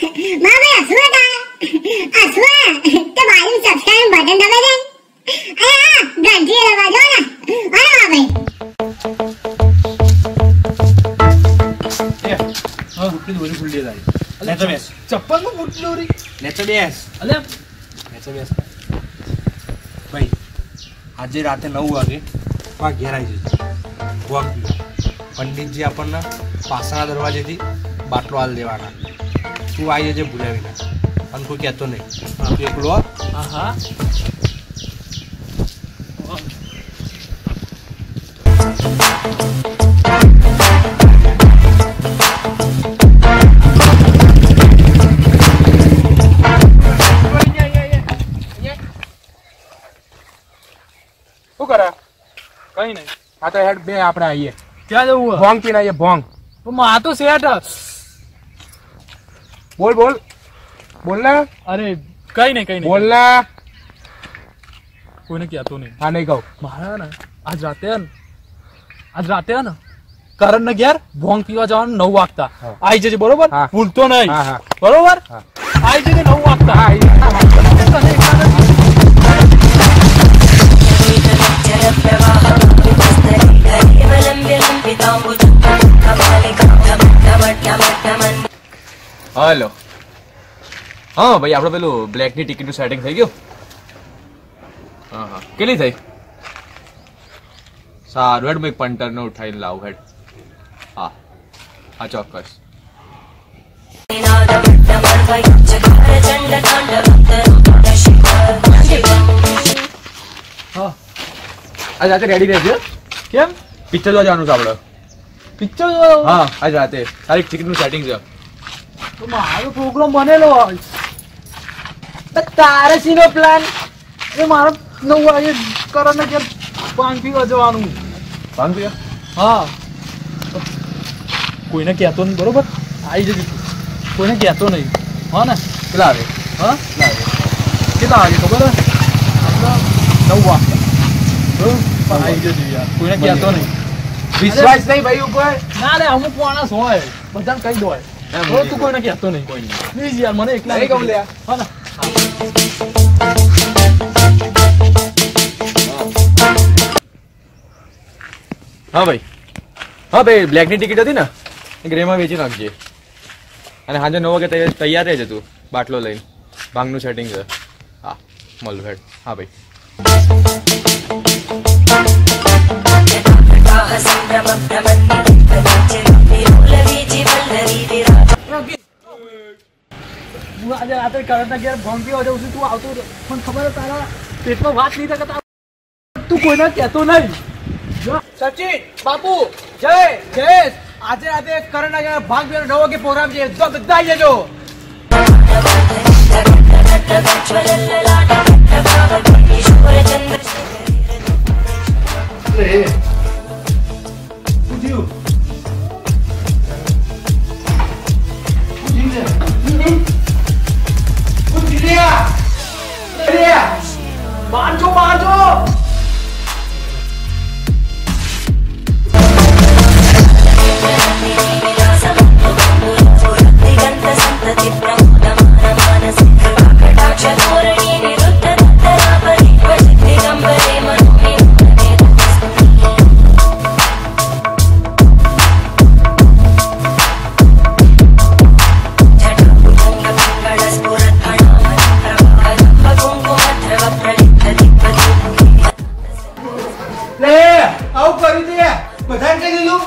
मां भाई हसवा तो बाजू सब्सक्राइब बटन दबा दे। अरे हां घंटी दबा दो ना। अरे मां भाई ये हां उठली दोरी फुलली जाई नेचा बेस चप्पल નું ફૂટલી ઓરી नेचा बेस અલે नेचा बेस ભાઈ આજે રાતે 9 વાગે માં ઘેર આવી જજો વોક પંડિતજી આપણને પાસણા દરવાજેથી બાટલો આલ દેવાના તું આવી જજે ભૂલાવી ના અને કોઈ કહેતો નહીં તું એકલો હા હા શું કરે કઈ નહીં આ તો હેડ બે આપણે આવીએ ક્યાં જવું ભોંગ પીને આવીએ ભોંગ માં તો સેટ બોલ બોલ બોલ ને અરે કઈ નહીં બોલ ને કોઈને કહેતો નહીં હા નહીં કહું મારા ને આજ રાતે ને કરણ ને ઘેર ભોંગ પીવા જવાનું 9 વાગતા આવી જજે બરોબર ભૂલતો નહીં બરોબર આવી જજે 9 વાગતા हेलो हाँ भाई आप पेलू ब्लैक ની ટિકિટ નું સેટિંગ થઈ ગયું હા હા કેટલી થઈ સારું હેડ મેં પંટર ને ઉઠાઈને લાવ હેડ હા હા ચોક્કસ હા આજ રાતે રેડી રહેજો કેમ પિક્ચર જોવા જવાનું છે આપણે પિક્ચર જોવા હા આજ રાતે તારી ટિકિટ નું સેટિંગ છે તો મારો પ્રોગ્રામ બનેલો તારે સીનો પ્લાન એ મારો 9 વાગે કરને કે પાન પીવા જવાનું પાન પીવા હા કોઈને કહેતો નહીં બરોબર આવી જજે કોઈને કહેતો નહીં હા ને કેટલા આવે હા કેટલા વાગે ખબર 9 વાગે આવી જજે યાર કોઈને કહેતો નહીં વિશ્વાસ નહીં ભાઈ ઉપર ના રે અમુક માણસ હોય બધાને કહી દો તું કોઈને કહેતો નહીં કોઈ નહીં પ્લીઝ યાર મને એકલા નહીં કહું લે હા ને હા ભાઈ બ્લેક ની ટિકિટ હતી ને ગ્રે માં વેચી નાખજે અને સાંજે 9 વાગે તૈયાર રહેજે તું બાટલો લઈને ભાંગનું સેટિંગ છે હા મળું હેડ હા ભાઈ આજે રાતે કરણના ઘેર ભોંગ પીવા જાઉં છું તું આવતો પણ ખબર તારા પેટમાં વાત નહીં થતા તું કોઈને કહેતો નહીં સચિન બાપુ જયેશ આજે રાતે કરણના ઘેર ભાંગ પીવાનો 9 વાગે પ્રોગ્રામ છે તો બધા આવી જજો बांधो આવું કરી દે બધાને કહી દીધું